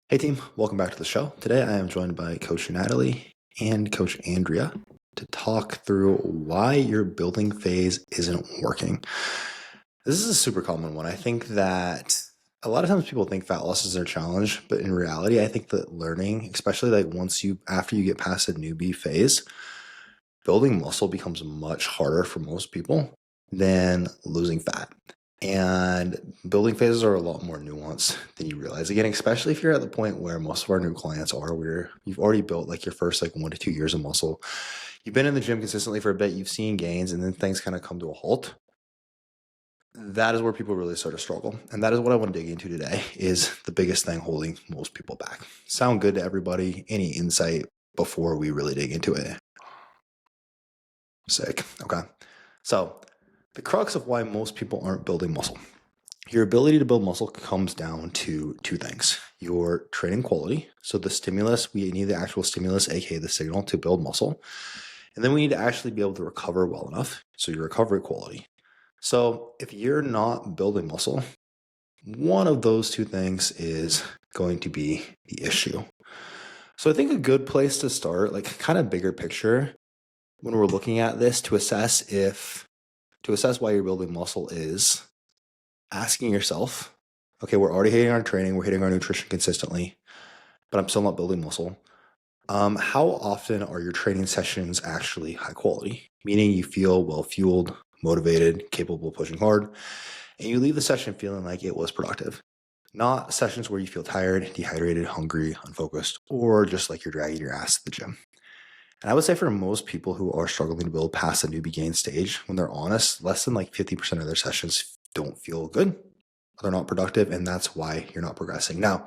Hey team, welcome back to the show. Today I am joined by Coach Natalie and Coach Andrea to talk through why your building phase isn't working. This is a super common one. I think that a lot of times people think fat loss is their challenge, but in reality, I think that learning, especially after you get past the newbie phase, building muscle becomes much harder for most people than losing fat. And building phases are a lot more nuanced than you realize. Again, especially if you're at the point where most of our new clients are, where you've already built like your first 1 to 2 years of muscle. You've been in the gym consistently for a bit, you've seen gains, and then things kind of come to a halt. That is where people really start to struggle. And that is what I want to dig into today is the biggest thing holding most people back. Sound good to everybody? Any insight before we really dig into it? Sick. Okay. So the crux of why most people aren't building muscle. Your ability to build muscle comes down to two things. Your training quality. So the stimulus, we need the actual stimulus, aka the signal to build muscle. And then we need to actually be able to recover well enough. So your recovery quality. So if you're not building muscle, one of those two things is going to be the issue. So I think a good place to start, like kind of bigger picture, when we're looking at this to assess why you're building muscle is asking yourself, okay, we're already hitting our training, we're hitting our nutrition consistently, but I'm still not building muscle. How often are your training sessions actually high quality? Meaning you feel well fueled, motivated, capable of pushing hard, and you leave the session feeling like it was productive. Not sessions where you feel tired, dehydrated, hungry, unfocused, or just like you're dragging your ass to the gym. And I would say for most people who are struggling to build past the newbie gain stage, when they're honest, less than 50% of their sessions don't feel good. They're not productive, and that's why you're not progressing. Now,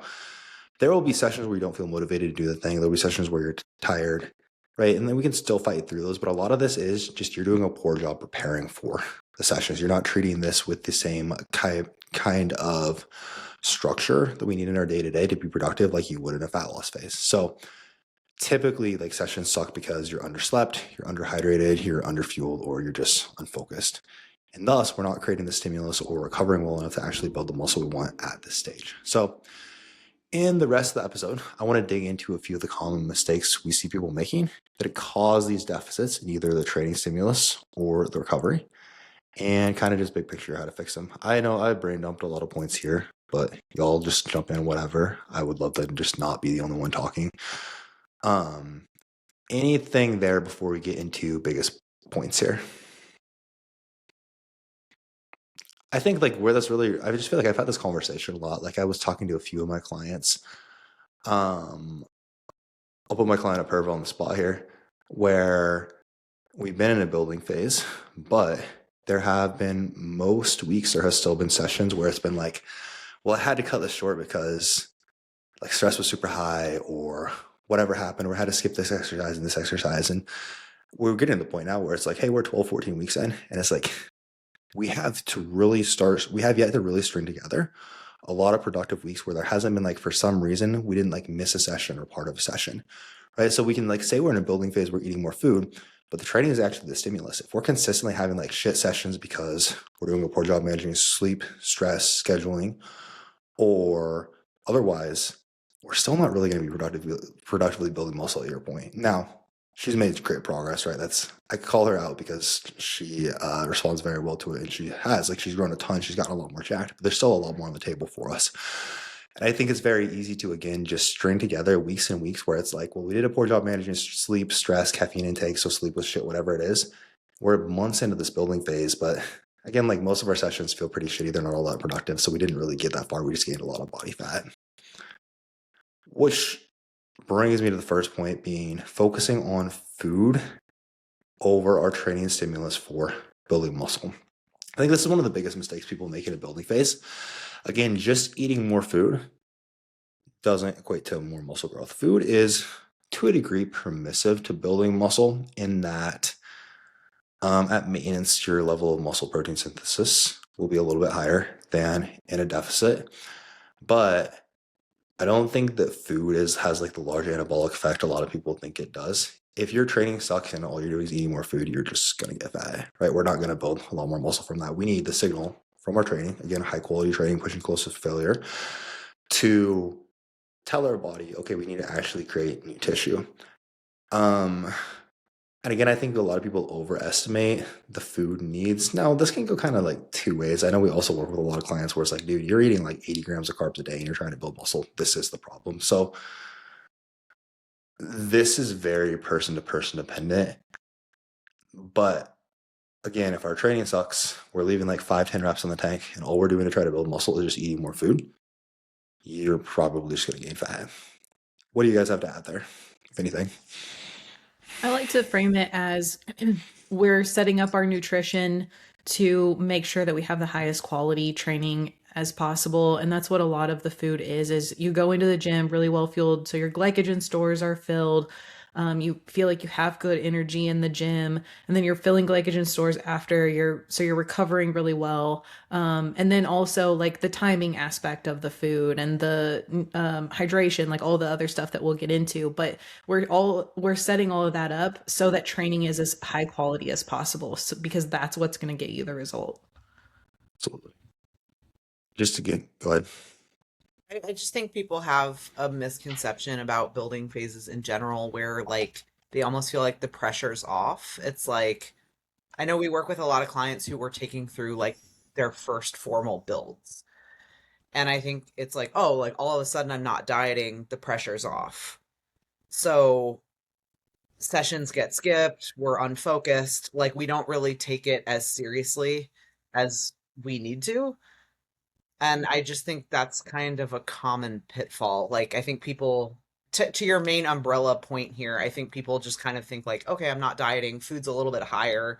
there will be sessions where you don't feel motivated to do the thing. There'll be sessions where you're tired, right? And then we can still fight through those. But a lot of this is just you're doing a poor job preparing for the sessions. You're not treating this with the same kind of structure that we need in our day-to-day to be productive like you would in a fat loss phase. So typically sessions suck because you're underslept, you're underhydrated, you're underfueled, or you're just unfocused. And thus, we're not creating the stimulus or recovering well enough to actually build the muscle we want at this stage. So in the rest of the episode, I want to dig into a few of the common mistakes we see people making that cause these deficits in either the training stimulus or the recovery, and kind of just big picture how to fix them. I know I brain dumped a lot of points here, but y'all just jump in, whatever. I would love to just not be the only one talking. Anything there before we get into biggest points here? I think where that's really, I just feel like I've had this conversation a lot. I was talking to a few of my clients. I'll put my client up on the spot here, where we've been in a building phase, but there have been most weeks, there has still been sessions where it's been well, I had to cut this short because stress was super high or whatever happened, or I had to skip this exercise and this exercise. And we're getting to the point now where it's hey, we're 12, 14 weeks in. And it's we have yet to really string together a lot of productive weeks where there hasn't been for some reason, we didn't miss a session or part of a session, right? So we can say we're in a building phase, we're eating more food, but the training is actually the stimulus. If we're consistently having shit sessions because we're doing a poor job managing sleep, stress, scheduling, or otherwise, we're still not really going to be productively building muscle at your point. Now, she's made great progress, right? I call her out because she responds very well to it, and she has she's grown a ton. She's gotten a lot more jacked, but there's still a lot more on the table for us. And I think it's very easy to, again, just string together weeks and weeks where it's well, we did a poor job managing sleep, stress, caffeine intake, so sleep was shit, whatever it is. We're months into this building phase, but again, most of our sessions feel pretty shitty. They're not all that productive, so we didn't really get that far. We just gained a lot of body fat. Which brings me to the first point, being focusing on food over our training stimulus for building muscle. I think this is one of the biggest mistakes people make in a building phase. Again, just eating more food doesn't equate to more muscle growth. Food is, to a degree, permissive to building muscle in that at maintenance, your level of muscle protein synthesis will be a little bit higher than in a deficit. But I don't think that food has the large anabolic effect a lot of people think it does. If your training sucks and all you're doing is eating more food, you're just going to get fat, right? We're not going to build a lot more muscle from that. We need the signal from our training, again, high quality training, pushing close to failure, to tell our body, okay, we need to actually create new tissue. Um, and again, I think a lot of people overestimate the food needs. Now, this can go kind of like two ways. I know we also work with a lot of clients where it's like, dude, you're eating like 80 grams of carbs a day and you're trying to build muscle. This is the problem. So this is very person to person dependent. But again, if our training sucks, we're leaving like 5, 10 reps on the tank, and all we're doing to try to build muscle is just eating more food, you're probably just going to gain fat. What do you guys have to add there, if anything? I like to frame it as we're setting up our nutrition to make sure that we have the highest quality training as possible. And that's what a lot of the food is you go into the gym really well fueled, so your glycogen stores are filled. You feel like you have good energy in the gym, and then you're filling glycogen stores after you're recovering really well. And then also like the timing aspect of the food and the hydration, like all the other stuff that we'll get into. But we're setting all of that up so that training is as high quality as possible, so, because that's what's going to get you the result. Absolutely. Just again, go ahead. I just think people have a misconception about building phases in general where like they almost feel like the pressure's off. It's like I know we work with a lot of clients who were taking through like their first formal builds. And I think it's like, oh, like all of a sudden I'm not dieting, the pressure's off. So sessions get skipped, we're unfocused, like we don't really take it as seriously as we need to. And I just think that's kind of a common pitfall. Like, I think people, to your main umbrella point here, I think people just kind of think, like, okay, I'm not dieting, food's a little bit higher.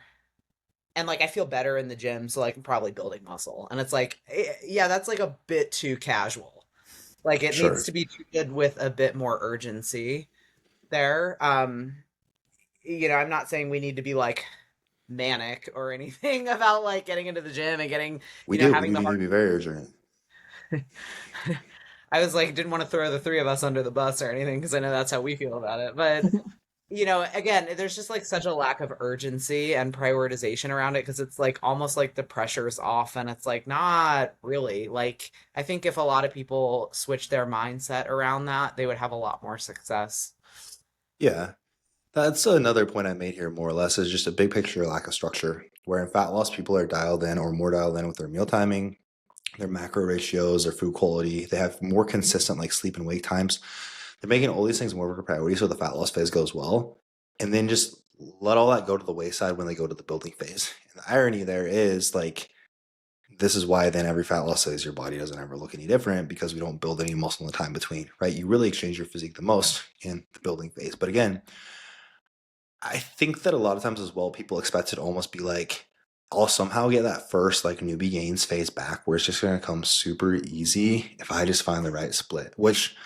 And like, I feel better in the gym, so like, I'm probably building muscle. And it's like, yeah, that's like a bit too casual. Like, it needs Sure. to be treated with a bit more urgency there. I'm not saying we need to be like manic or anything about like getting into the gym and getting, We do. We having do the need to hard. be very urgent. I was like, didn't want to throw the three of us under the bus or anything because I know that's how we feel about it. But, again, there's just like such a lack of urgency and prioritization around it because it's like almost like the pressure's off and it's like not really. Like, I think if a lot of people switch their mindset around that, they would have a lot more success. Yeah. That's another point I made here, more or less, is just a big picture lack of structure. Where in fat loss, people are dialed in or more dialed in with their meal timing, their macro ratios, their food quality. They have more consistent like sleep and wake times. They're making all these things more of a priority so the fat loss phase goes well. And then just let all that go to the wayside when they go to the building phase. And the irony there is like this is why then every fat loss phase your body doesn't ever look any different because we don't build any muscle in the time between, right? You really exchange your physique the most in the building phase. But again, I think that a lot of times as well, people expect it to almost be like, I'll somehow get that first like newbie gains phase back where it's just going to come super easy if I just find the right split, which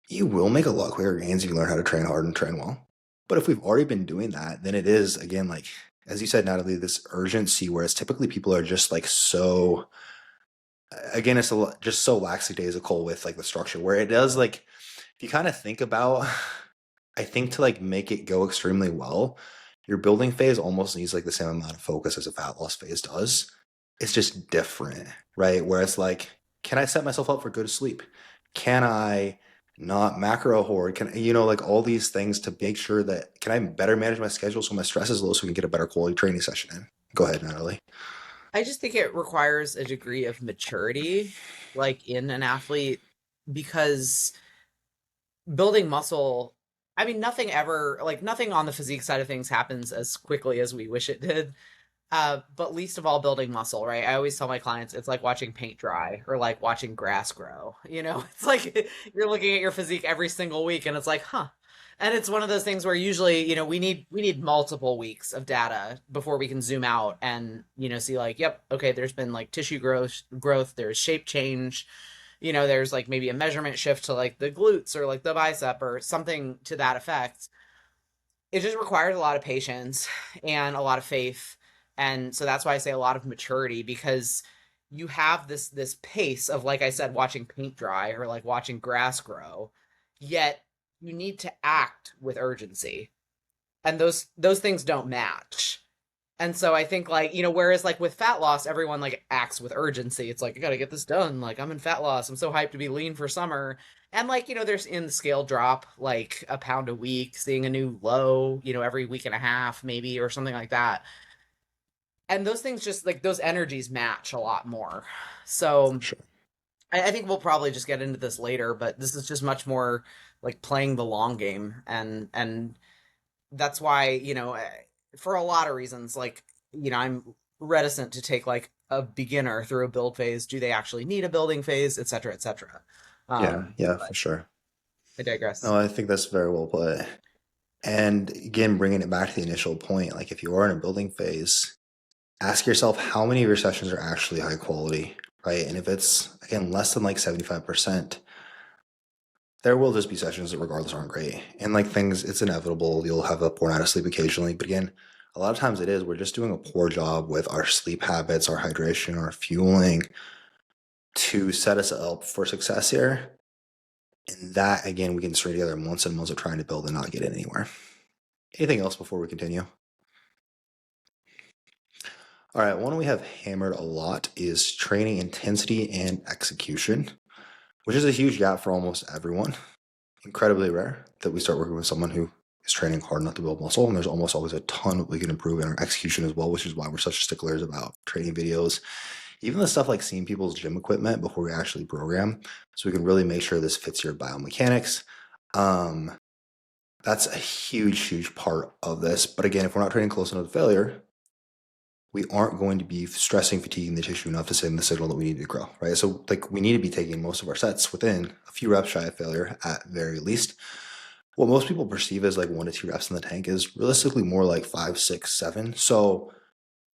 you will make a lot quicker gains if you learn how to train hard and train well. But if we've already been doing that, then it is, again, like, as you said, Natalie, this urgency where it's typically people are just like so, again, it's just so lackadaisical with like the structure where it does like, if you kind of think about I think to like make it go extremely well, your building phase almost needs like the same amount of focus as a fat loss phase does. It's just different, right? Where it's like, can I set myself up for good sleep? Can I not macro hoard? Can like all these things to make sure that can I better manage my schedule so my stress is low so we can get a better quality training session in? Go ahead, Natalie. I just think it requires a degree of maturity, like in an athlete, because building muscle, I mean, nothing on the physique side of things happens as quickly as we wish it did. But least of all building muscle, right? I always tell my clients it's like watching paint dry or like watching grass grow. It's like you're looking at your physique every single week and it's like, huh. And it's one of those things where usually, we need multiple weeks of data before we can zoom out and, see like, yep, okay, there's been like tissue growth, there's shape change, there's like maybe a measurement shift to like the glutes or like the bicep or something to that effect. It just requires a lot of patience and a lot of faith. And so that's why I say a lot of maturity because you have this pace of, like I said, watching paint dry or like watching grass grow, yet you need to act with urgency. And those things don't match. And so I think like, whereas like with fat loss, everyone like acts with urgency. It's like, I got to get this done. Like I'm in fat loss. I'm so hyped to be lean for summer. And like, there's in the scale drop like a pound a week, seeing a new low, every week and a half maybe or something like that. And those things just like those energies match a lot more. So Sure. I think we'll probably just get into this later, but this is just much more like playing the long game. And that's why, for a lot of reasons, like, I'm reticent to take like a beginner through a build phase. Do they actually need a building phase, et cetera, et cetera? Yeah, yeah, But for sure. I digress. No, I think that's very well put. And again, bringing it back to the initial point, like if you are in a building phase, ask yourself how many of your sessions are actually high quality, right? And if it's, again, less than like 75%, there will just be sessions that regardless aren't great. And like things, it's inevitable. You'll have a poor night of sleep occasionally. But again, a lot of times it is, we're just doing a poor job with our sleep habits, our hydration, our fueling to set us up for success here. And that, again, we can string together months and months of trying to build and not get it anywhere. Anything else before we continue? All right, one we have hammered a lot is training intensity and execution, which is a huge gap for almost everyone. Incredibly rare that we start working with someone who is training hard enough to build muscle, and there's almost always a ton we can improve in our execution as well, which is why we're such sticklers about training videos, even the stuff like seeing people's gym equipment before we actually program, so we can really make sure this fits your biomechanics. That's a huge part of this. But again, if we're not training close enough to failure, we aren't going to be stressing, fatiguing the tissue enough to send the signal that we need to grow, right? So like we need to be taking most of our sets within a few reps shy of failure at very least. What most people perceive as like 1 to 2 reps in the tank is realistically more like 5, 6, 7. So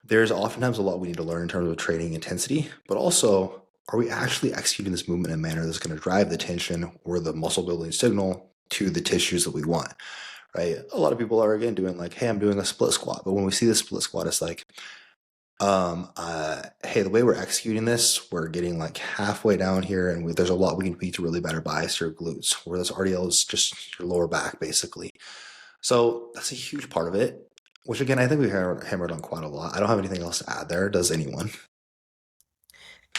there's oftentimes a lot we need to learn in terms of training intensity, but also are we actually executing this movement in a manner that's going to drive the tension or the muscle building signal to the tissues that we want, right? A lot of people are again doing like, hey, I'm doing a split squat. But when we see the split squat, it's like, hey, the way we're executing this, we're getting like halfway down here, and there's a lot we can tweak to really better bias your glutes, where this RDL is just your lower back, basically. So that's a huge part of it, which again, I think we've hammered on quite a lot. I don't have anything else to add there. Does anyone?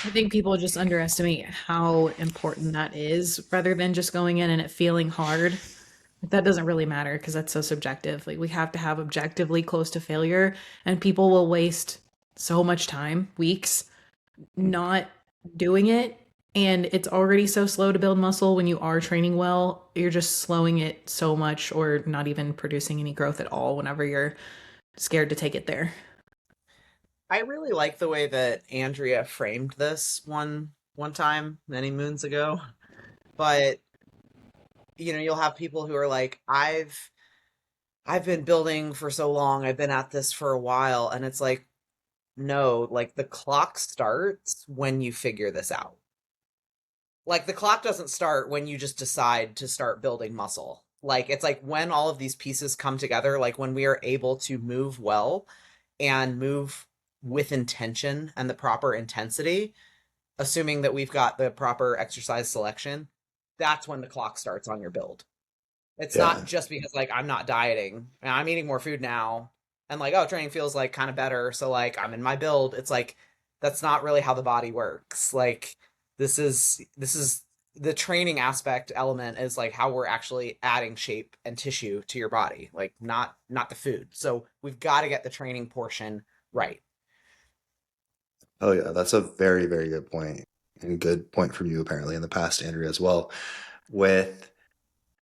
I think people just underestimate how important that is rather than just going in and it feeling hard. That doesn't really matter because that's so subjective. Like we have to have objectively close to failure, and people will waste so much time, weeks, not doing it. And it's already so slow to build muscle when you are training well. You're just slowing it so much or not even producing any growth at all whenever you're scared to take it there. I really like the way that Andrea framed this one time many moons ago. But you'll have people who are like, I've been building for so long, I've been at this for a while, and it's like, no, like the clock starts when you figure this out. Like the clock doesn't start when you just decide to start building muscle. Like it's like when all of these pieces come together, like when we are able to move well and move with intention and the proper intensity, assuming that we've got the proper exercise selection, that's when the clock starts on your build. It's not Yeah. just because like I'm not dieting and I'm eating more food now and like, oh, training feels like kind of better, so like I'm in my build. It's like that's not really how the body works. Like this is the training aspect element is like how we're actually adding shape and tissue to your body, like not the food. So we've got to get the training portion right. Oh yeah, that's a very good point, and good point from you apparently in the past, Andrea, as well. With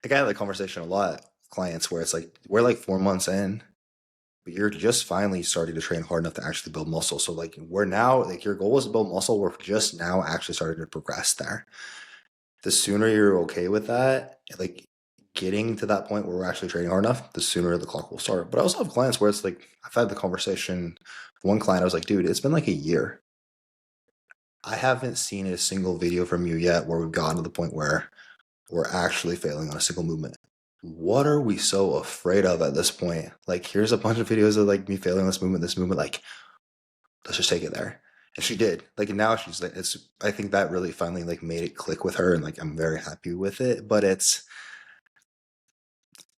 like I have the conversation a lot with clients where it's like we're like 4 months in, but you're just finally starting to train hard enough to actually build muscle. So like we're now like your goal is to build muscle. We're just now actually starting to progress there. The sooner you're okay with that, like getting to that point where we're actually training hard enough, the sooner the clock will start. But I also have clients where it's like I've had the conversation. One client, I was like, dude, it's been like a year. I haven't seen a single video from you yet where we've gotten to the point where we're actually failing on a single movement. What are we so afraid of at this point? Like, here's a bunch of videos of like me failing this movement. Like, let's just take it there. And she did. Like, and now she's like, it's. I think that really finally like made it click with her, and like I'm very happy with it. But it's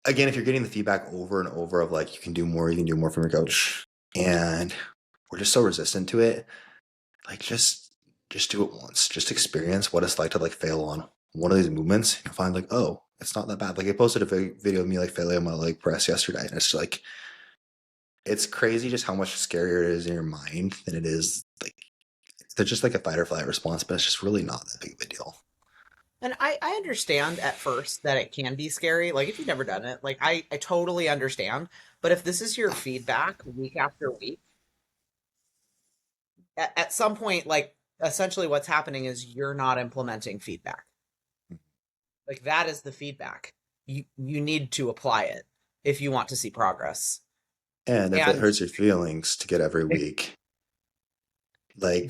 again, if you're getting the feedback over and over of like you can do more from your coach, and we're just so resistant to it. Like just do it once. Just experience what it's like to like fail on one of these movements and find like, oh, it's not that bad. Like I posted a video of me like failing on my leg press yesterday, and it's like it's crazy just how much scarier it is in your mind than it is like they're just like a fight or flight response, but it's just really not that big of a deal. And I understand at first that it can be scary. Like if you've never done it, like I totally understand. But if this is your feedback week after week, at some point, like essentially what's happening is you're not implementing feedback. Like that is the feedback. You need to apply it if you want to see progress. And if it And hurts your feelings to get every week,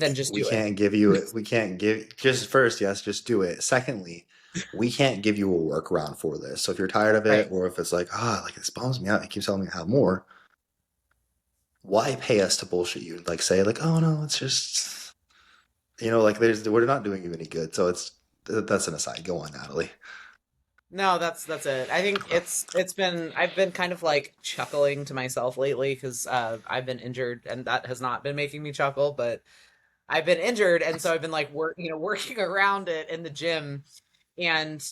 then like just we do it. can't give you it. We can't give just first, yes, just do it. Secondly, we can't give you a workaround for this. So if you're tired of it, Right. or if it's like, like this bums me out, it keeps telling me to have more. Why pay us to bullshit you? Like say like, oh no, it's just like we're not doing you any good. So that's an aside. Go on, Natalie. No, that's it. I think it's been I've been kind of like chuckling to myself lately because I've been injured and that has not been making me chuckle, but I've been injured and so I've been like working around it in the gym and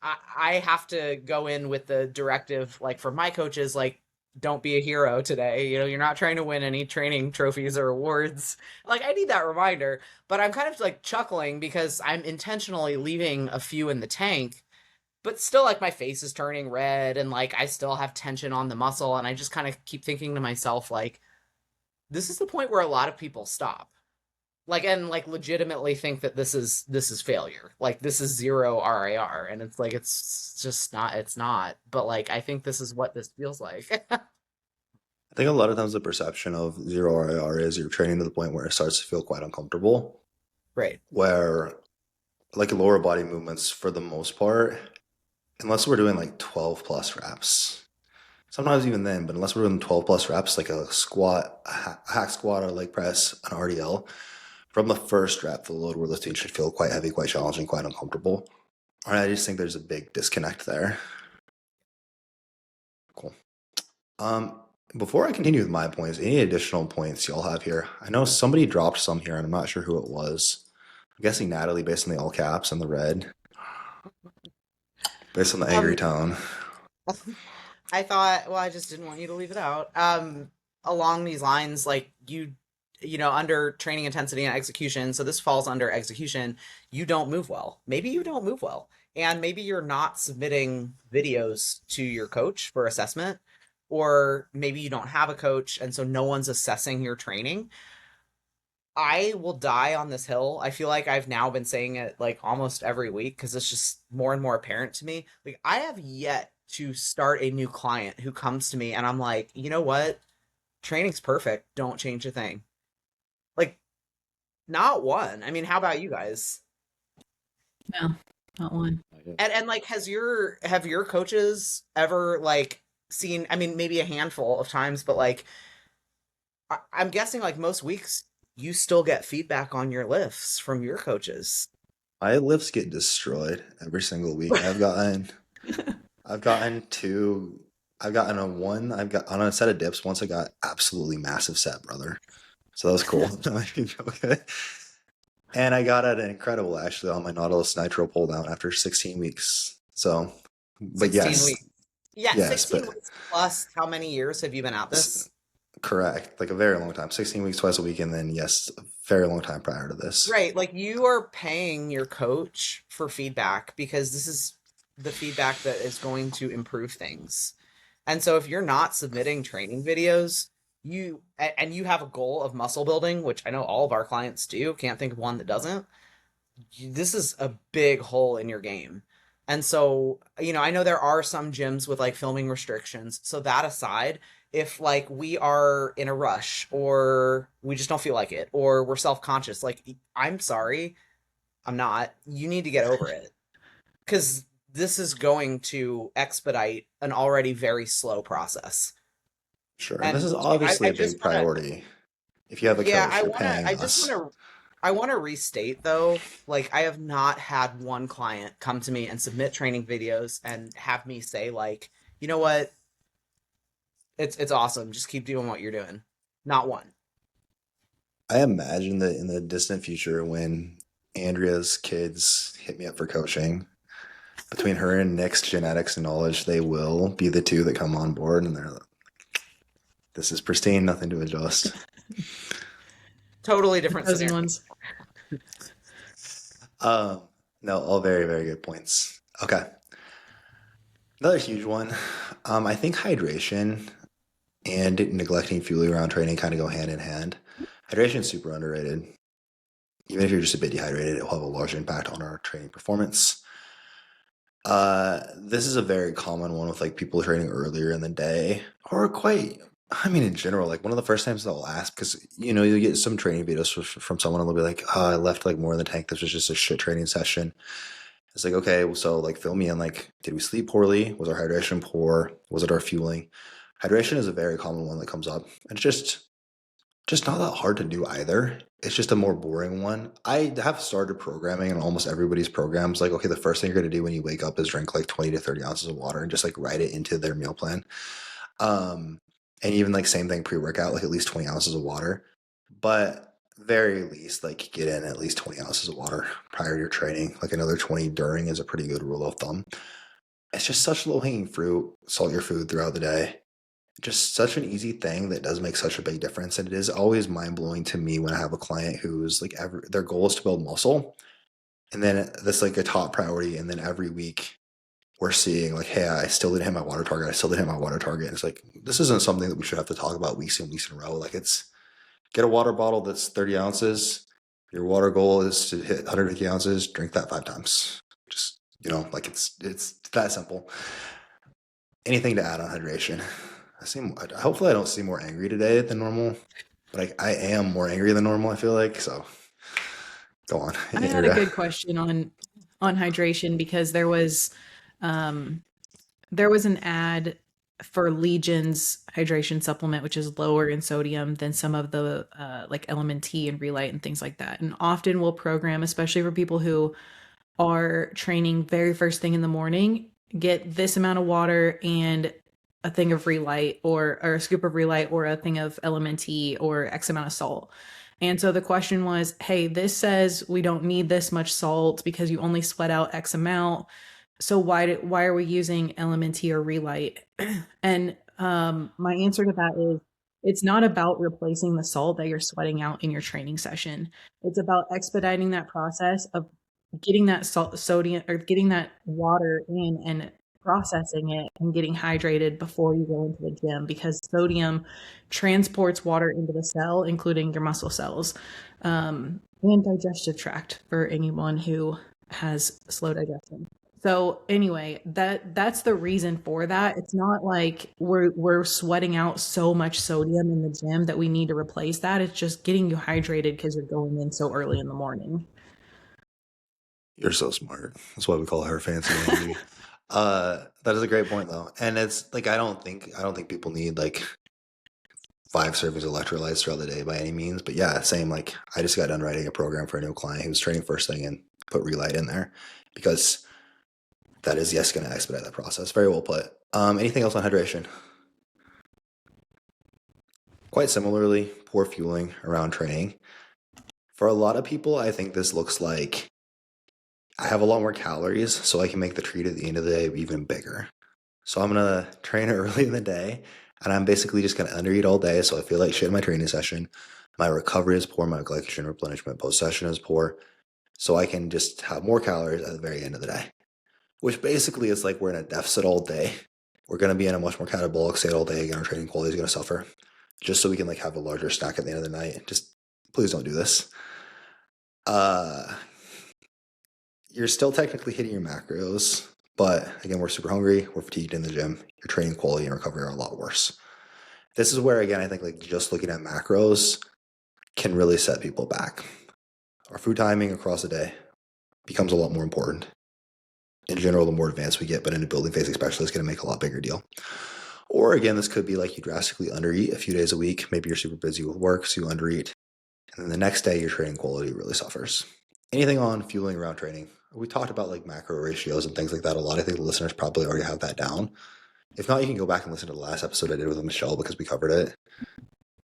I have to go in with the directive like for my coaches like don't be a hero today. You're not trying to win any training trophies or awards. Like I need that reminder, but I'm kind of like chuckling because I'm intentionally leaving a few in the tank, but still like my face is turning red and like I still have tension on the muscle and I just kind of keep thinking to myself like this is the point where a lot of people stop like and like legitimately think that this is failure like this is zero rar and it's like it's just not it's not but like I think this is what this feels like. I think a lot of times the perception of zero RIR is you're training to the point where it starts to feel quite uncomfortable. Right. Where like lower body movements for the most part, unless we're doing like 12 plus reps, sometimes even then, but unless we're doing 12 plus reps, like a squat, a hack squat, or leg press, an RDL, from the first rep, the load we're lifting should feel quite heavy, quite challenging, quite uncomfortable. And I just think there's a big disconnect there. Cool. Um, Before I continue with my points, any additional points y'all have here? I know somebody dropped some here, and I'm not sure who it was. I'm guessing Natalie, based on the all caps and the red, based on the angry um tone. I thought, well, I just didn't want you to leave it out. Along these lines, like under training intensity and execution, so this falls under execution, you don't move well. Maybe you don't move well. And maybe you're not submitting videos to your coach for assessment, or maybe you don't have a coach, and so no one's assessing your training. I will die on this hill. I feel like I've now been saying it like almost every week because it's just more and more apparent to me. Like I have yet to start a new client who comes to me and I'm like, you know what? Training's perfect. Don't change a thing. Like not one. I mean, how about you guys? No, not one. And like have your coaches ever like seen, I mean, maybe a handful of times, but like I'm guessing like most weeks you still get feedback on your lifts from your coaches. My lifts get destroyed every single week. I've gotten two. I've gotten a one. I've got on a set of dips. Once I got absolutely massive set, brother. So that was cool. Okay. And I got an incredible actually on my Nautilus Nitro pull down after 16 weeks. So, but 16 yes, weeks. Yeah, yes, 16 but weeks plus how many years have you been at this? correct. Like a very long time. 16 weeks, twice a week, and then yes, a very long time prior to this. Right, like you are paying your coach for feedback because this is the feedback that is going to improve things. And so if you're not submitting training videos, and you have a goal of muscle building, which I know all of our clients do, can't think of one that doesn't. This is a big hole in your game. And so, I know there are some gyms with like filming restrictions. So that aside, if like we are in a rush or we just don't feel like it or we're self-conscious, like I'm sorry, I'm not. You need to get over it. Cuz this is going to expedite an already very slow process. Sure. And this And is so obviously I a big just want to priority. If you have a yeah, coach, you're paying I just us. want to I want to restate though, like I have not had one client come to me and submit training videos and have me say like, you know what, It's awesome. Just keep doing what you're doing. Not one. I imagine that in the distant future, when Andrea's kids hit me up for coaching, between her and Nick's genetics and knowledge, they will be the two that come on board, and they're like, "This is pristine, nothing to adjust." Totally different Chosen scenario. ones. No, all very, very good points. Okay. Another huge one. I think hydration and neglecting fueling around training kind of go hand in hand. Hydration is super underrated. Even if you're just a bit dehydrated, it will have a large impact on our training performance. This is a very common one with like people training earlier in the day, or quite, I mean, in general, like one of the first times they'll ask, because you'll get some training videos from someone and they'll be like, "Oh, I left like more in the tank. This was just a shit training session." It's like, okay, well, so like fill me in. Like, did we sleep poorly? Was our hydration poor? Was it our fueling? Hydration is a very common one that comes up. And it's just not that hard to do either. It's just a more boring one. I have started programming in almost everybody's programs. Like, okay, the first thing you're going to do when you wake up is drink like 20 to 30 ounces of water and just like write it into their meal plan. And even like same thing pre-workout, like at least 20 ounces of water. But very least, like get in at least 20 ounces of water prior to your training. Like another 20 during is a pretty good rule of thumb. It's just such low-hanging fruit. Salt your food throughout the day. Just such an easy thing that does make such a big difference. And it is always mind-blowing to me when I have a client who's like their goal is to build muscle. And then that's like a top priority. And then every week we're seeing like, hey, I still didn't hit my water target. I still didn't hit my water target. And it's like, this isn't something that we should have to talk about weeks and weeks in a row. Like it's get a water bottle that's 30 ounces. Your water goal is to hit 150 ounces. Drink that 5 times. Just, like it's that simple. Anything to add on hydration? Hopefully I don't seem more angry today than normal, but I am more angry than normal, I feel like. So go on. I had a good question on hydration because there was an ad for Legion's hydration supplement, which is lower in sodium than some of the like Element T and Relight and things like that. And often we'll program, especially for people who are training very first thing in the morning, get this amount of water and a thing of Relight or a scoop of Relight or a thing of Element T or X amount of salt. And so the question was, hey, this says we don't need this much salt because you only sweat out X amount. So why are we using Element T or Relight? And my answer to that is it's not about replacing the salt that you're sweating out in your training session. It's about expediting that process of getting that sodium or getting that water in and processing it and getting hydrated before you go into the gym, because sodium transports water into the cell, including your muscle cells, and digestive tract for anyone who has slow digestion. So anyway, that's the reason for that. It's not like we're sweating out so much sodium in the gym that we need to replace that. It's just getting you hydrated because you're going in so early in the morning. You're so smart. That's why we call her fancy Angie. That is a great point though. And it's like I don't think people need like 5 servings of electrolytes throughout the day by any means. But yeah, same, like I just got done writing a program for a new client who was training first thing and put Relight in there because that is, yes, going to expedite that process. Very well put. Anything else on hydration? Quite similarly, poor fueling around training. For a lot of people, I think this looks like I have a lot more calories, so I can make the treat at the end of the day even bigger. So I'm going to train early in the day, and I'm basically just going to undereat all day, so I feel like shit in my training session. My recovery is poor. My glycogen replenishment post-session is poor. So I can just have more calories at the very end of the day, which basically is like we're in a deficit all day. We're going to be in a much more catabolic state all day. Again, our training quality is going to suffer just so we can like have a larger stack at the end of the night. Just please don't do this. You're still technically hitting your macros, but again, we're super hungry. We're fatigued in the gym. Your training quality and recovery are a lot worse. This is where, again, I think like just looking at macros can really set people back. Our food timing across the day becomes a lot more important. In general, the more advanced we get, but in a building phase especially, it's going to make a lot bigger deal. Or again, this could be like you drastically undereat a few days a week. Maybe you're super busy with work, so you undereat. And then the next day, your training quality really suffers. Anything on fueling around training? We talked about like macro ratios and things like that a lot. I think the listeners probably already have that down. If not, you can go back and listen to the last episode I did with Michelle because we covered it.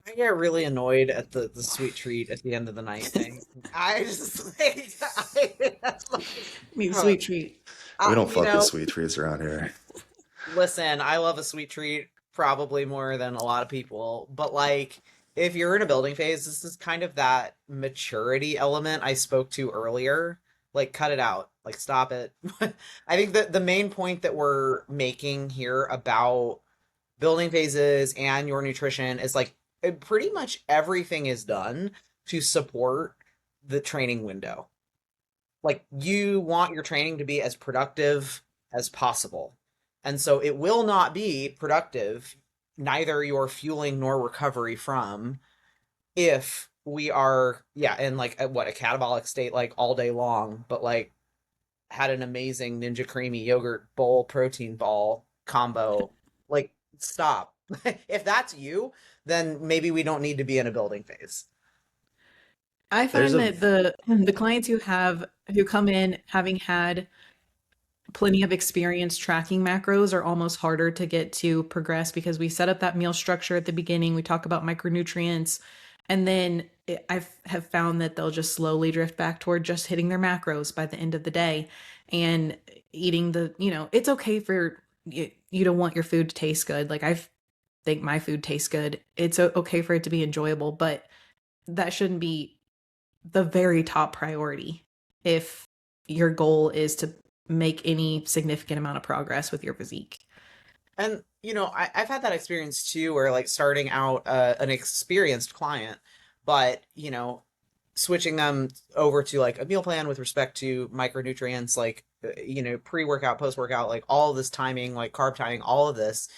I get really annoyed at the sweet treat at the end of the night thing. I just like that's I mean, sweet treat. We don't you fuck with know, sweet treats around here. listen, I love a sweet treat probably more than a lot of people, but like if you're in a building phase, this is kind of that maturity element I spoke to earlier. Like cut it out. Like stop it. I think that the main point that we're making here about building phases and your nutrition is like pretty much everything is done to support the training window. Like you want your training to be as productive as possible. And so it will not be productive, neither your fueling nor recovery from, if we are, yeah, in like a catabolic state like all day long, but like had an amazing Ninja Creamy yogurt bowl protein ball combo. Like, stop. If that's you, then maybe we don't need to be in a building phase. I There's find a that the clients who come in having had plenty of experience tracking macros are almost harder to get to progress because we set up that meal structure at the beginning. We talk about micronutrients, and then I have found that they'll just slowly drift back toward just hitting their macros by the end of the day and eating it's okay for you to want your food to taste good. Like I think my food tastes good. It's okay for it to be enjoyable, but that shouldn't be the very top priority if your goal is to make any significant amount of progress with your physique. And, I've had that experience too, where like starting out an experienced client, but, switching them over to like a meal plan with respect to micronutrients, like, pre-workout, post-workout, like all of this timing, like carb timing, all of this.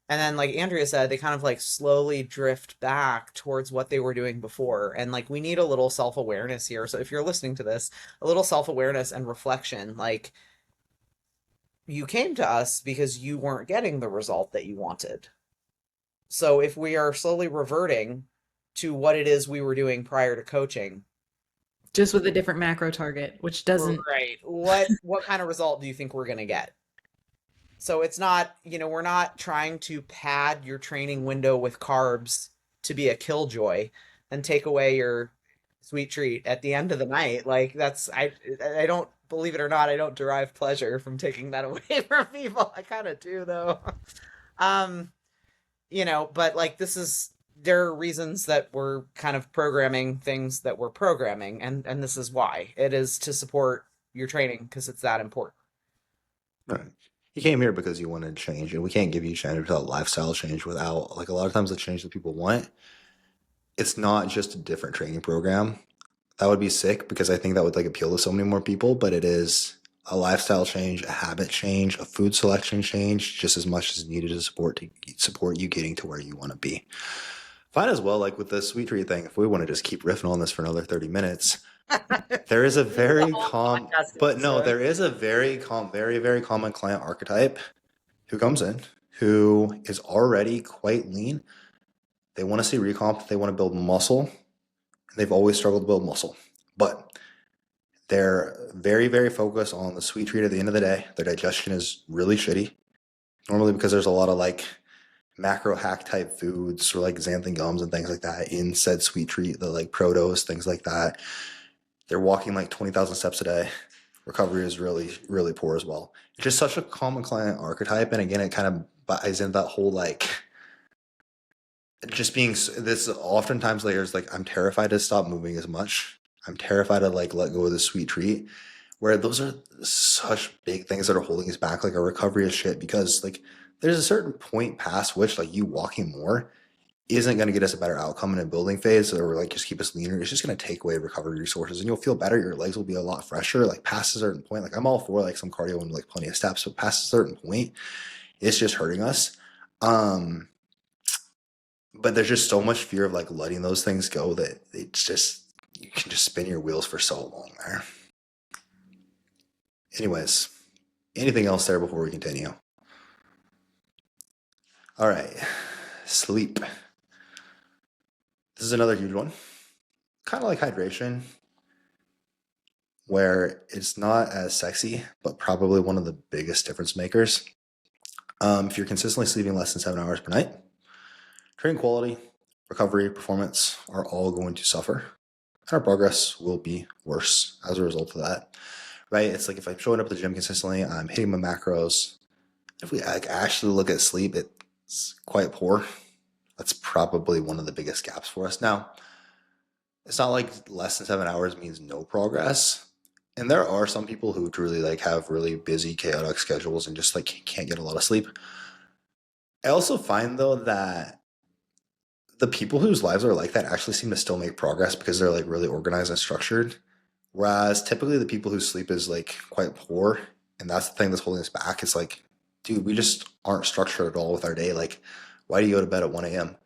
And then, like Andrea said, they kind of like slowly drift back towards what they were doing before. And like, we need a little self awareness here. So, if you're listening to this, a little self awareness and reflection, like, you came to us because you weren't getting the result that you wanted. So, if we are slowly reverting to what it is we were doing prior to coaching, Just with a different macro target, which doesn't. right, what kind of result do you think we're going to get? So it's not, we're not trying to pad your training window with carbs to be a killjoy and take away your sweet treat at the end of the night. Like I don't, believe it or not, I don't derive pleasure from taking that away from people. I kind of do though. Um, but like there are reasons that we're kind of programming things that we're programming, and this is why. It is to support your training because it's that important. Right. You came here because you wanted change, and we can't give you change without lifestyle change. Without like a lot of times the change that people want, it's not just a different training program. That would be sick because I think that would like appeal to so many more people. But it is a lifestyle change, a habit change, a food selection change, just as much as needed to support you getting to where you want to be. Fine as well. Like with the sweet treat thing, if we want to just keep riffing on this for another 30 minutes. There is a very calm, but no, there is a very calm, very, very common client archetype who comes in who is already quite lean. They want to see recomp, they want to build muscle, and they've always struggled to build muscle. But they're very, very focused on the sweet treat at the end of the day. Their digestion is really shitty. Normally because there's a lot of like macro hack type foods or like xanthan gums and things like that in said sweet treat, the like protos, things like that. They're walking like 20,000 steps a day. Recovery is really, really poor as well. It's just such a common client archetype. And again, it kind of buys into that whole like, just being this oftentimes layers like, I'm terrified to stop moving as much. I'm terrified to like let go of the sweet treat, where those are such big things that are holding us back. Like our recovery is shit because like there's a certain point past which like you walking more isn't going to get us a better outcome in a building phase or like just keep us leaner. It's just going to take away recovery resources and you'll feel better. Your legs will be a lot fresher. Like past a certain point, like I'm all for like some cardio and like plenty of steps, but past a certain point, it's just hurting us. But there's just so much fear of like letting those things go that it's just, you can just spin your wheels for so long there. Anyways, anything else there before we continue? All right, sleep. This is another huge one. Kind of like hydration, where it's not as sexy, but probably one of the biggest difference makers. If you're consistently sleeping less than 7 hours per night, training quality, recovery, performance are all going to suffer. And our progress will be worse as a result of that, right? It's like if I'm showing up at the gym consistently, I'm hitting my macros. If we actually look at sleep, it's quite poor. That's probably one of the biggest gaps for us. Now, it's not like less than 7 hours means no progress. And there are some people who truly like have really busy, chaotic schedules and just like can't get a lot of sleep. I also find though that the people whose lives are like that actually seem to still make progress because they're like really organized and structured. Whereas typically the people whose sleep is like quite poor, and that's the thing that's holding us back, it's like, dude, we just aren't structured at all with our day. Like, why do you go to bed at 1 a.m.?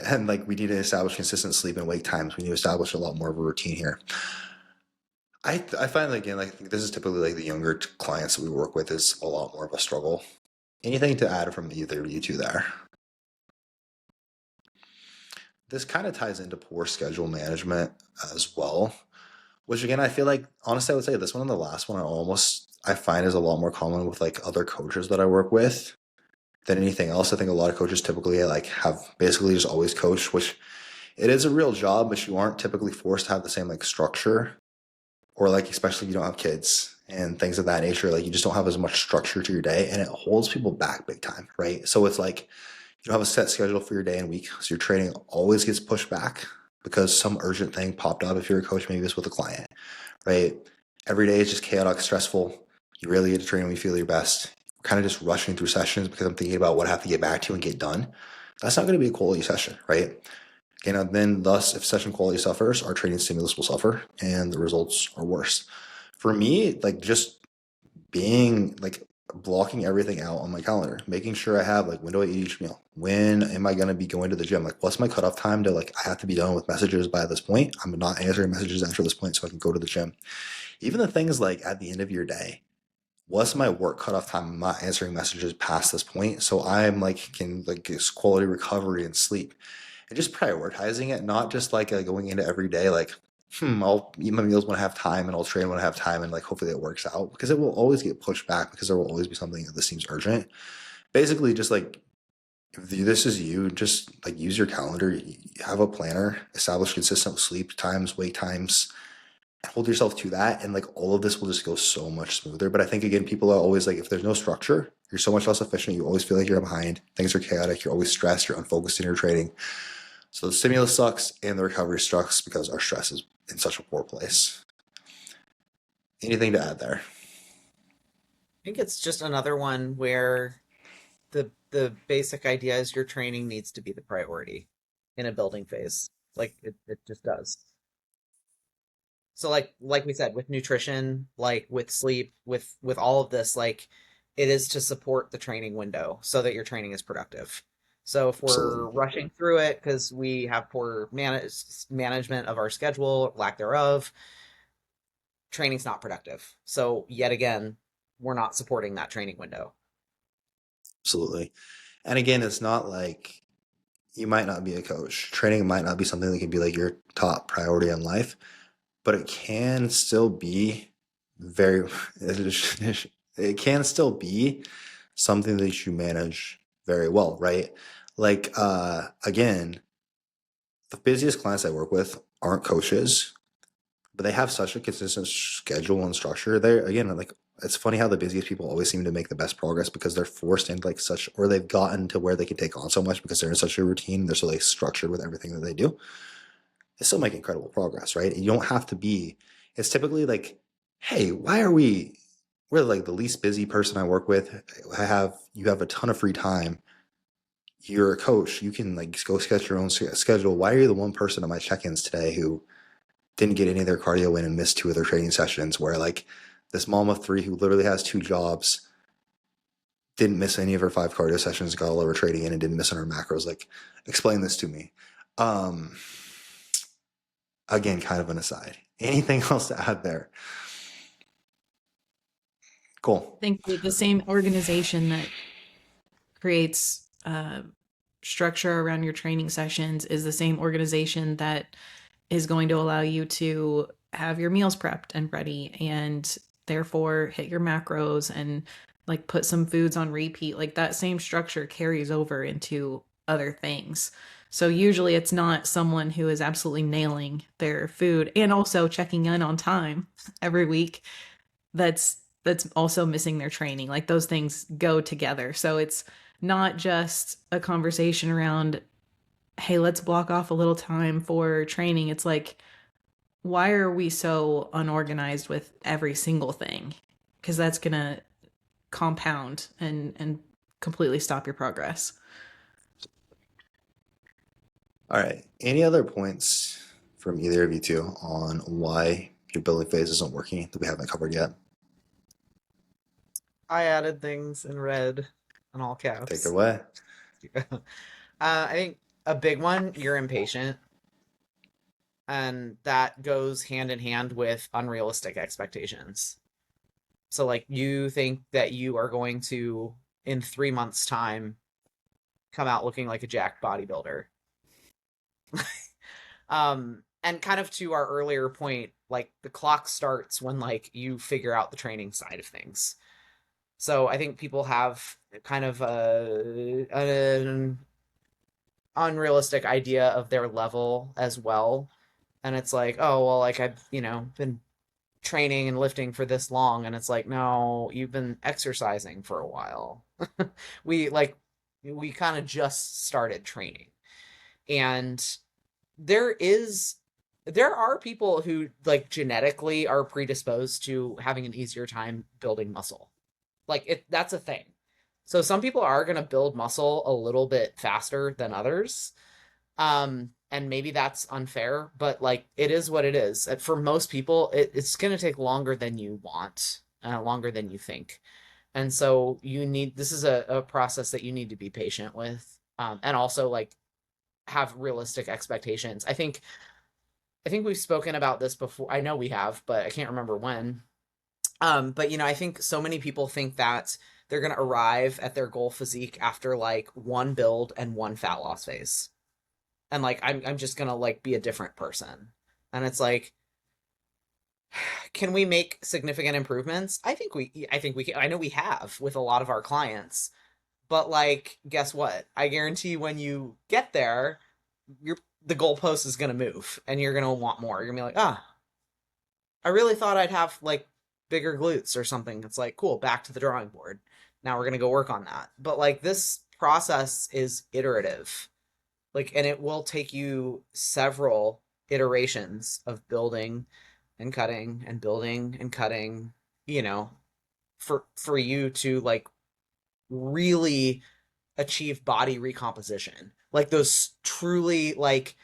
And like, we need to establish consistent sleep and wake times. We need to establish a lot more of a routine here. I find that again, like, I think this is typically like the younger clients that we work with is a lot more of a struggle. Anything to add from either of you two there? This kind of ties into poor schedule management as well, which again, I feel like honestly, I would say this one and the last one I find is a lot more common with like other coaches that I work with than anything else. I think a lot of coaches typically like have basically just always coached, which it is a real job, but you aren't typically forced to have the same like structure or like, especially if you don't have kids and things of that nature, like you just don't have as much structure to your day and it holds people back big time, right? So it's like you don't have a set schedule for your day and week. So your training always gets pushed back because some urgent thing popped up. If you're a coach, maybe it's with a client, right? Every day is just chaotic, stressful. You rarely get to train when you feel your best. We're kind of just rushing through sessions because I'm thinking about what I have to get back to and get done. That's not going to be a quality session, right? And then thus, if session quality suffers, our training stimulus will suffer and the results are worse. For me, like just being like blocking everything out on my calendar, making sure I have like when do I eat each meal? When am I going to be going to the gym? Like what's my cutoff time to like, I have to be done with messages by this point. I'm not answering messages after this point so I can go to the gym. Even the things like at the end of your day, what's my work cutoff time? I'm not answering messages past this point. So I'm like, can like get quality recovery and sleep and just prioritizing it, not just like going into every day, like, I'll eat my meals when I have time and I'll train when I have time and like hopefully it works out because it will always get pushed back because there will always be something that seems urgent. Basically, just like if this is you, just like use your calendar, have a planner, establish consistent sleep times, wake times, and hold yourself to that. And like all of this will just go so much smoother. But I think again, people are always like, if there's no structure, you're so much less efficient. You always feel like you're behind. Things are chaotic. You're always stressed. You're unfocused in your training. So the stimulus sucks and the recovery sucks because our stress is in such a poor place. Anything to add there? I think it's just another one where the basic idea is your training needs to be the priority in a building phase. Like it just does. So like we said, with nutrition, like with sleep, with all of this, like it is to support the training window so that your training is productive. So if we're Absolutely. rushing through it because we have poor management of our schedule, lack thereof, training's not productive. So yet again, we're not supporting that training window. Absolutely. And again, it's not like you might not be a coach. Training might not be something that can be like your top priority in life, but it can still be very, it can still be something that you manage very well, right? Like, again, the busiest clients I work with aren't coaches, but they have such a consistent schedule and structure. They're again like it's funny how the busiest people always seem to make the best progress because they're forced into like such or they've gotten to where they can take on so much because they're in such a routine. They're so like structured with everything that they do. They still make incredible progress, right? You don't have to be. It's typically like, hey, why are we? We're like the least busy person I work with. You have a ton of free time. You're a coach. You can like go sketch your own schedule. Why are you the one person on my check-ins today who didn't get any of their cardio in and missed 2 of their training sessions where like this mom of 3 who literally has 2 jobs didn't miss any of her 5 cardio sessions, got all of her training in and didn't miss on her macros. Like, explain this to me. Um, Again, kind of an aside. Anything else to add there? Cool. I think that the same organization that creates structure around your training sessions is the same organization that is going to allow you to have your meals prepped and ready and therefore hit your macros and like put some foods on repeat, like that same structure carries over into other things. So usually it's not someone who is absolutely nailing their food and also checking in on time every week that's also missing their training. Like those things go together. So it's not just a conversation around, hey, let's block off a little time for training. It's like, why are we so unorganized with every single thing? Because that's going to compound and completely stop your progress. All right. Any other points from either of you two on why your building phase isn't working that we haven't covered yet? I added things in red in all caps. Take it away. I think a big one, you're impatient. And that goes hand in hand with unrealistic expectations. So, like, you think that you are going to, in 3 months' time, come out looking like a jacked bodybuilder. And kind of to our earlier point, like, the clock starts when, like, you figure out the training side of things. So I think people have kind of an unrealistic idea of their level as well. And it's like, oh, well, like I've, been training and lifting for this long. And it's like, no, you've been exercising for a while. we like, we kind of just started training. And there are people who like genetically are predisposed to having an easier time building muscle. Like that's a thing. So some people are going to build muscle a little bit faster than others. And maybe that's unfair, but like it is what it is. For most people, it's going to take longer than you want, longer than you think. And so this is a process that you need to be patient with, and also like have realistic expectations. I think we've spoken about this before. I know we have, but I can't remember when. But I think so many people think that they're going to arrive at their goal physique after like one build and one fat loss phase. And like I'm just going to like be a different person. And it's like, can we make significant improvements? I think we can. I know we have with a lot of our clients. But like guess what? I guarantee when you get there, the goalpost is going to move and you're going to want more. You're going to be like, I really thought I'd have like bigger glutes or something. It's like, cool, back to the drawing board. Now we're going to go work on that. But like this process is iterative. Like, and it will take you several iterations of building and cutting and building and cutting, for you to like really achieve body recomposition. Like those truly like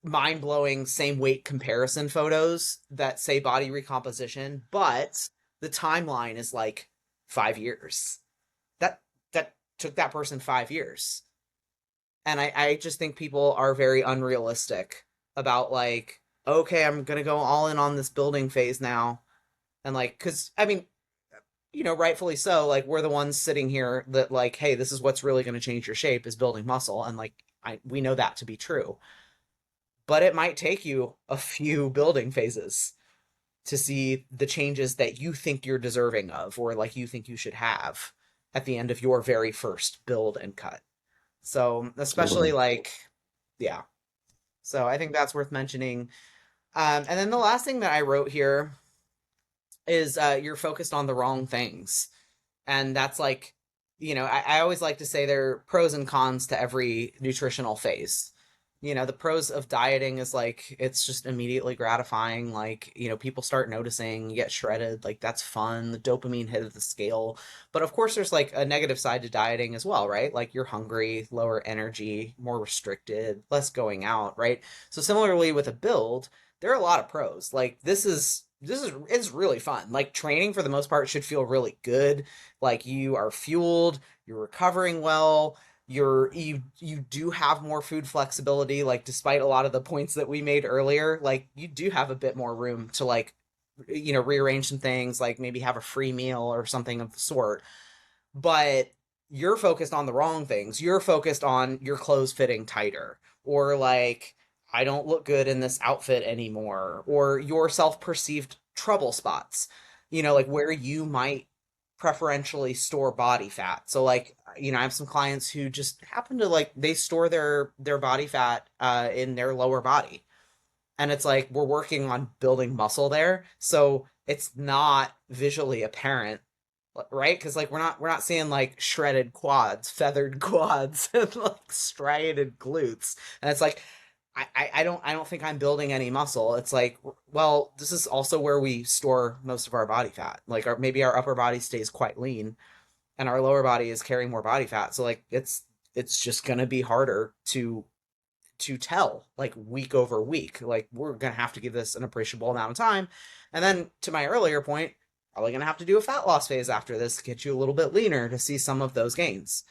mind-blowing same weight comparison photos that say body recomposition, but the timeline is like 5 years. That took that person 5 years. And I just think people are very unrealistic about like, okay, I'm gonna go all in on this building phase now. And like, cause I mean, rightfully so, like we're the ones sitting here that like, hey, this is what's really gonna change your shape is building muscle. And like we know that to be true. But it might take you a few building phases to see the changes that you think you're deserving of or like you think you should have at the end of your very first build and cut. So especially like, yeah. So I think that's worth mentioning. And then the last thing that I wrote here is you're focused on the wrong things. And that's like, I always like to say there are pros and cons to every nutritional phase. The pros of dieting is like, it's just immediately gratifying. Like, people start noticing, you get shredded. Like, that's fun. The dopamine hit of the scale. But of course, there's like a negative side to dieting as well, right? Like, you're hungry, lower energy, more restricted, less going out, right? So similarly with a build, there are a lot of pros. Like, it's really fun. Like, training for the most part should feel really good. Like, you are fueled, you're recovering well, you do have more food flexibility, like despite a lot of the points that we made earlier, like you do have a bit more room to like rearrange some things, like maybe have a free meal or something of the sort. But you're focused on the wrong things. You're focused on your clothes fitting tighter, or like I don't look good in this outfit anymore, or your self-perceived trouble spots, like where you might preferentially store body fat. So like, I have some clients who just happen to like they store their body fat in their lower body. And it's like we're working on building muscle there. So it's not visually apparent, right? Because like we're not seeing like shredded quads, feathered quads, and like striated glutes. And it's like I don't think I'm building any muscle. It's like, well, this is also where we store most of our body fat. Like maybe our upper body stays quite lean and our lower body is carrying more body fat. So like it's just gonna be harder to tell like week over week. Like we're gonna have to give this an appreciable amount of time. And then to my earlier point, probably gonna have to do a fat loss phase after this to get you a little bit leaner to see some of those gains.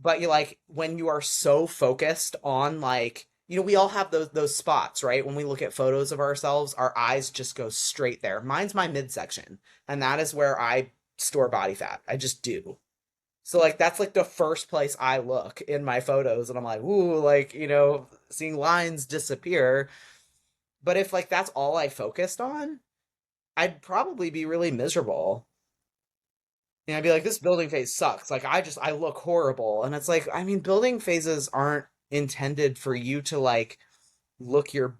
But you like when you are so focused on like we all have those spots, right? When we look at photos of ourselves, our eyes just go straight there. Mine's my midsection, and that is where I store body fat. I just do. So like that's like the first place I look in my photos, and I'm like, ooh, like seeing lines disappear. But if like that's all I focused on, I'd probably be really miserable. I'd be like, this building phase sucks. Like I look horrible. And it's like, I mean, building phases aren't intended for you to like look your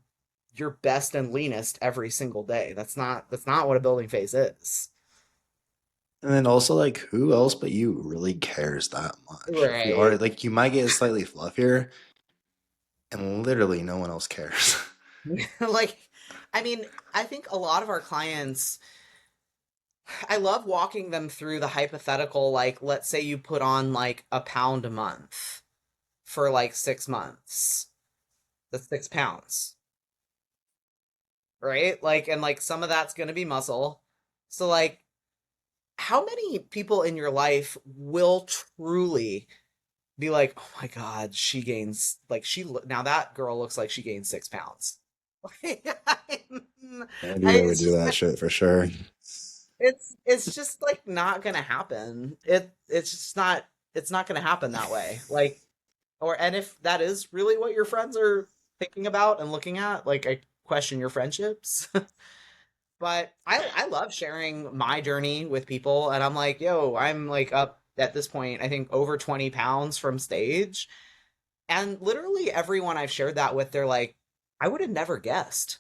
best and leanest every single day. That's not what a building phase is. And then also, like, who else but you really cares that much? If you are Right. like, you might get slightly fluffier, and literally no one else cares. Like, I mean, I think a lot of our clients, I love walking them through the hypothetical, like, let's say you put on like a pound a month for like 6 months. That's 6 pounds, right? Like, and like some of that's going to be muscle. So, like, how many people in your life will truly be like, oh my God, she gains, like, now that girl looks like she gained 6 pounds. I do It's overdo just, that shit for sure. it's just like not gonna happen. It's not gonna happen that way. Like, and if that is really what your friends are thinking about and looking at, like, I question your friendships. But I love sharing my journey with people, and I'm like, yo, I'm like up at this point, I think over 20 pounds from stage. And literally everyone I've shared that with, they're like, I would have never guessed.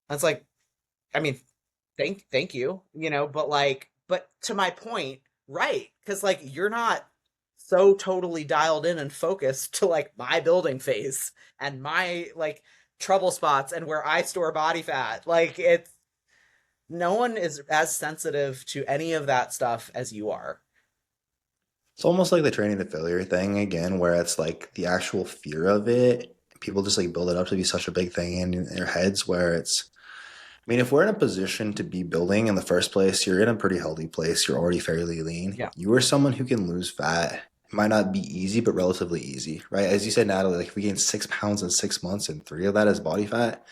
That's like, I mean, thank you, but like, but to my point, right? Because like you're not so totally dialed in and focused to like my building phase and my like trouble spots and where I store body fat. Like it's no one is as sensitive to any of that stuff as you are. It's almost like the training to failure thing again, where it's like the actual fear of it. People just like build it up to be such a big thing in their heads, where it's, I mean, if we're in a position to be building in the first place, you're in a pretty healthy place. You're already fairly lean. Yeah. You are someone who can lose fat. It might not be easy, but relatively easy, right? As you said, Natalie, like if we gain 6 pounds in 6 months and three of that is body fat,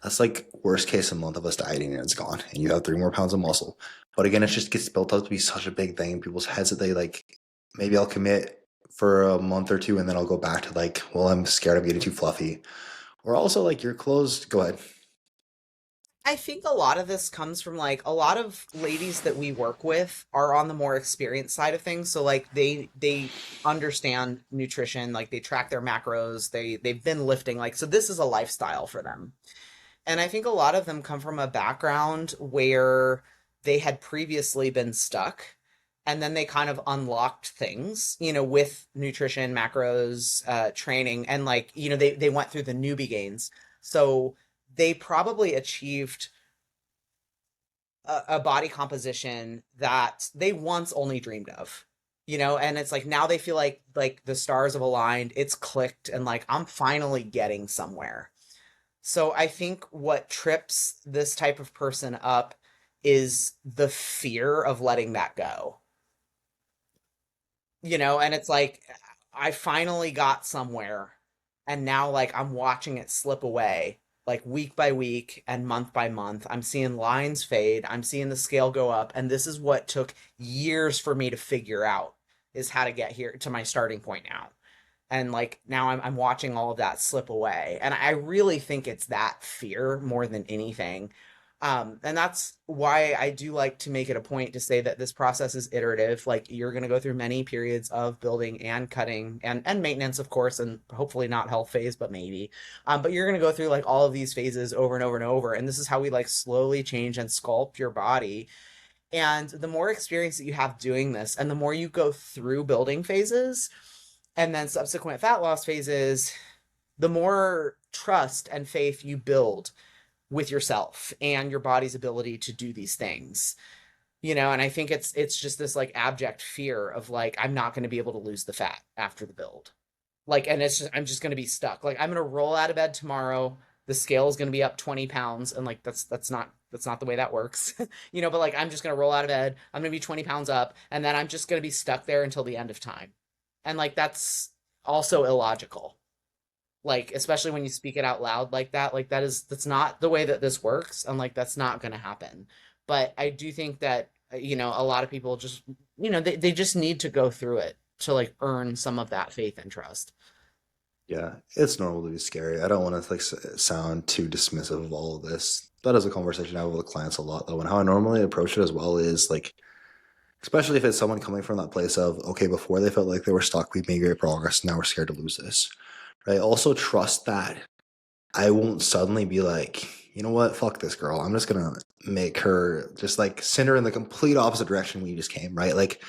that's like worst case a month of us dieting and it's gone. And you have 3 more pounds of muscle. But again, it just gets built up to be such a big thing in people's heads that they like, maybe I'll commit for a month or two and then I'll go back to like, well, I'm scared I'm getting too fluffy. Or also like your clothes, go ahead. I think a lot of this comes from like a lot of ladies that we work with are on the more experienced side of things. So like they understand nutrition, like they track their macros, they've been lifting, like so this is a lifestyle for them. And I think a lot of them come from a background where they had previously been stuck and then they kind of unlocked things, with nutrition, macros, training, and like, they went through the newbie gains. So they probably achieved a body composition that they once only dreamed of. And it's like now they feel like the stars have aligned, it's clicked, and like I'm finally getting somewhere. So I think what trips this type of person up is the fear of letting that go. And it's like I finally got somewhere and now like I'm watching it slip away like week by week and month by month. I'm seeing lines fade, I'm seeing the scale go up, and this is what took years for me to figure out is how to get here to my starting point now. And like now I'm watching all of that slip away. And I really think it's that fear more than anything. And that's why I do like to make it a point to say that this process is iterative. Like you're going to go through many periods of building and cutting and maintenance, of course, and hopefully not health phase, but maybe. But you're going to go through like all of these phases over and over and over. And this is how we like slowly change and sculpt your body. And the more experience that you have doing this, and the more you go through building phases and then subsequent fat loss phases, the more trust and faith you build with yourself and your body's ability to do these things. And I think it's just this like abject fear of like I'm not going to be able to lose the fat after the build. Like, and I'm just going to be stuck. Like I'm going to roll out of bed tomorrow, the scale is going to be up 20 pounds, and like that's not the way that works. But like I'm just going to roll out of bed, I'm going to be 20 pounds up, and then I'm just going to be stuck there until the end of time. And like that's also illogical. Like especially when you speak it out loud like that, like that's not the way that this works, and like that's not going to happen. But I do think that a lot of people just they just need to go through it to like earn some of that faith and trust. Yeah, it's normal to be scary. I don't want to like sound too dismissive of all of this. That is a conversation I have with clients a lot though, and how I normally approach it as well is like, especially if it's someone coming from that place of, okay, before they felt like they were stuck, we've made great progress, now we're scared to lose this. Right? Also trust that I won't suddenly be like, you know what, fuck this girl. I'm just gonna make her just like send her in the complete opposite direction we just came, right? Like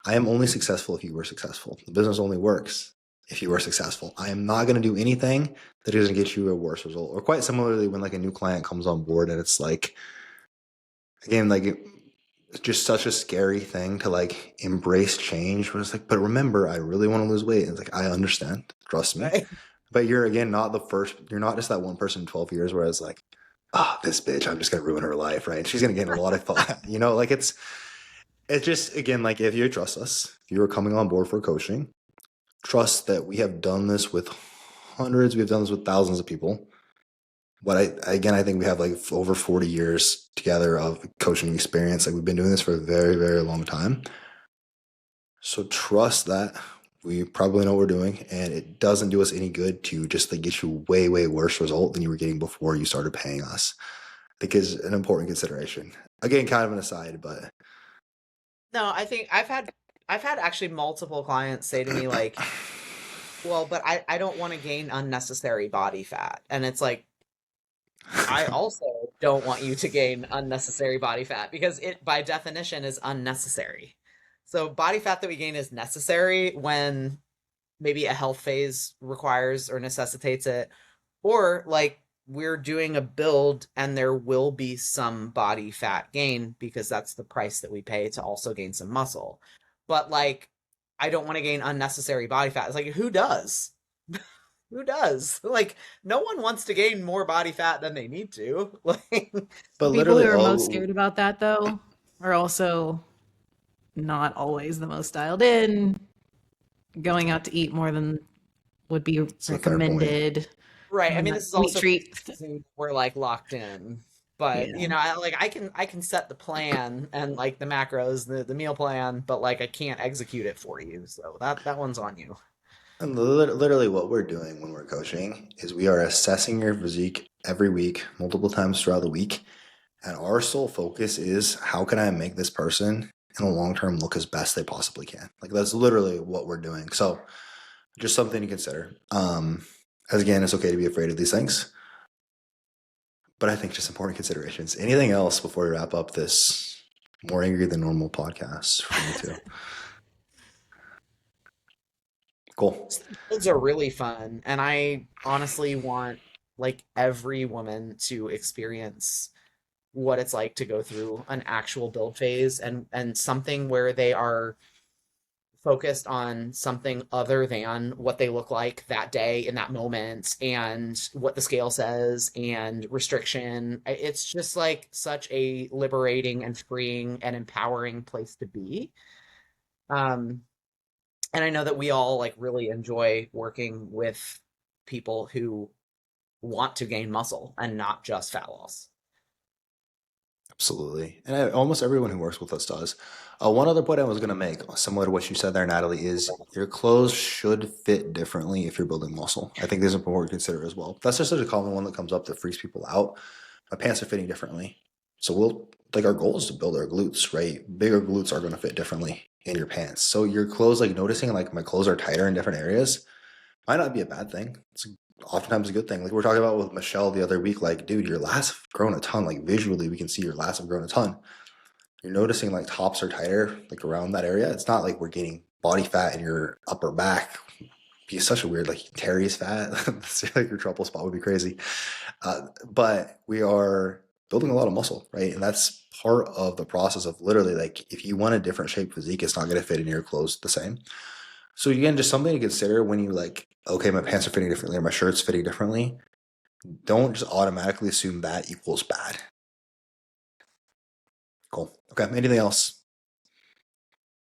I am only successful if you were successful. The business only works if you were successful. I am not going to do anything that doesn't get you a worse result. Or quite similarly, when like a new client comes on board and it's like, again, like it's just such a scary thing to like embrace change. But it's like, but remember, I really want to lose weight. And it's like, I understand, trust me. Right. But you're again not the first. You're not just that one person in 12 years where it's like, oh, this bitch, I'm just gonna ruin her life, right? She's gonna gain a lot of thought. Like it's just again like if you trust us, if you are coming on board for coaching, trust that we have done this with hundreds, we've done this with thousands of people. But I think we have like over 40 years together of coaching experience. Like we've been doing this for a very, very long time. So trust that we probably know what we're doing, and it doesn't do us any good to just like get you way, way worse result than you were getting before you started paying us. I think is an important consideration. Again, kind of an aside, but No, I think I've had actually multiple clients say to me like, well, but I don't want to gain unnecessary body fat. And it's like, I also don't want you to gain unnecessary body fat because it by definition is unnecessary. So body fat that we gain is necessary when maybe a health phase requires or necessitates it, or like we're doing a build and there will be some body fat gain because that's the price that we pay to also gain some muscle. But like, I don't want to gain unnecessary body fat. It's like, who does? Who does? Like, no one wants to gain more body fat than they need to. Like, but People who literally are all most scared about that, though, are also not always the most dialed in, going out to eat more than would be a fair point. recommended. right. I And mean, that this is sweet also treat. we're like locked in. But Yeah. I can set the plan and like the macros, the meal plan, but like I can't execute it for you. So that one's on you. And literally what we're doing when we're coaching is we are assessing your physique every week, multiple times throughout the week. And our sole focus is how can I make this person in the long term look as best they possibly can? Like that's literally what we're doing. So just something to consider. As again, it's okay to be afraid of these things. But I think just important considerations. Anything else before we wrap up this more angry than normal podcast for me too? Cool. Those are really fun. And I honestly want like every woman to experience what it's like to go through an actual build phase and something where they are focused on something other than what they look like that day in that moment and what the scale says and restriction. It's just like such a liberating and freeing and empowering place to be. Um, and I know that we all like really enjoy working with people who want to gain muscle and not just fat loss. Absolutely. And almost everyone who works with us does. One other point I was going to make, similar to what you said there, Natalie, is your clothes should fit differently if you're building muscle. I think this is important to consider as well. That's just such a common one that comes up that freaks people out. My pants are fitting differently. So we'll like our goal is to build our glutes, right? Bigger glutes are going to fit differently in your pants. So your clothes, like noticing like my clothes are tighter in different areas, might not be a bad thing. It's oftentimes a good thing. Like we were talking about with Michelle the other week, like, dude, your lats have grown a ton. Like visually, we can see your lats have grown a ton. You're noticing like tops are tighter, like around that area. It's not like we're gaining body fat in your upper back. Be such a weird, like Terry's fat. Like your trouble spot would be crazy. But we are building a lot of muscle, right? And that's part of the process of literally like if you want a different shape physique, it's not going to fit in your clothes the same. So again, just something to consider when you like, okay, my pants are fitting differently or my shirt's fitting differently. Don't just automatically assume that equals bad. Cool. Okay. Anything else?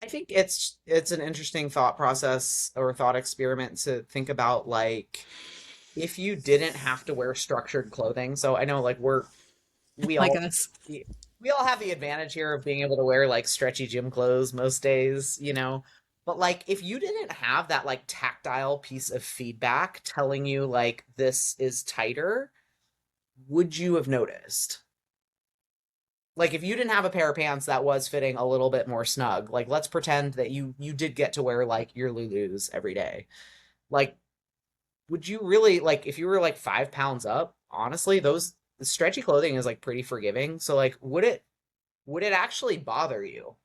I think it's an interesting thought process or thought experiment to think about, like, if you didn't have to wear structured clothing. So I know like we Like all us. we all have the advantage here of being able to wear like stretchy gym clothes most days, you know. But like if you didn't have that like tactile piece of feedback telling you like this is tighter, would you have noticed? Like if you didn't have a pair of pants that was fitting a little bit more snug, like let's pretend that you did get to wear like your Lulus every day. Like would you really like if you were like 5 pounds up, honestly, those the stretchy clothing is like pretty forgiving. So like would it actually bother you?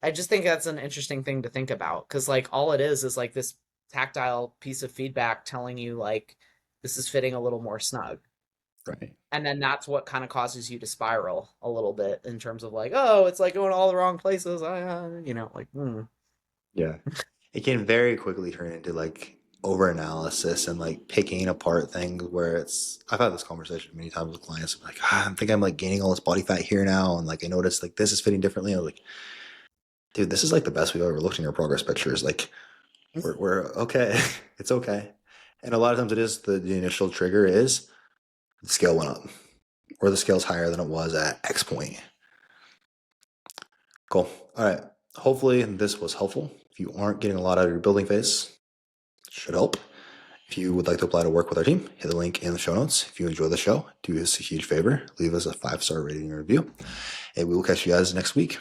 I just think that's an interesting thing to think about because like all it is like this tactile piece of feedback telling you like this is fitting a little more snug. Right. And then that's what kind of causes you to spiral a little bit in terms of like, oh, it's like going all the wrong places. Like, Yeah. It can very quickly turn into like over analysis and like picking apart things where it's I've had this conversation many times with clients. I'm like, I think I'm like gaining all this body fat here now. And like I noticed like this is fitting differently. I'm like, dude, this is like the best we've ever looked in your progress pictures. Like we're okay. It's okay. And a lot of times it is the initial trigger is the scale went up or the scale's higher than it was at X point. Cool. All right. Hopefully this was helpful. If you aren't getting a lot out of your building phase, it should help. If you would like to apply to work with our team, hit the link in the show notes. If you enjoy the show, do us a huge favor, leave us a 5-star rating and review. And we will catch you guys next week.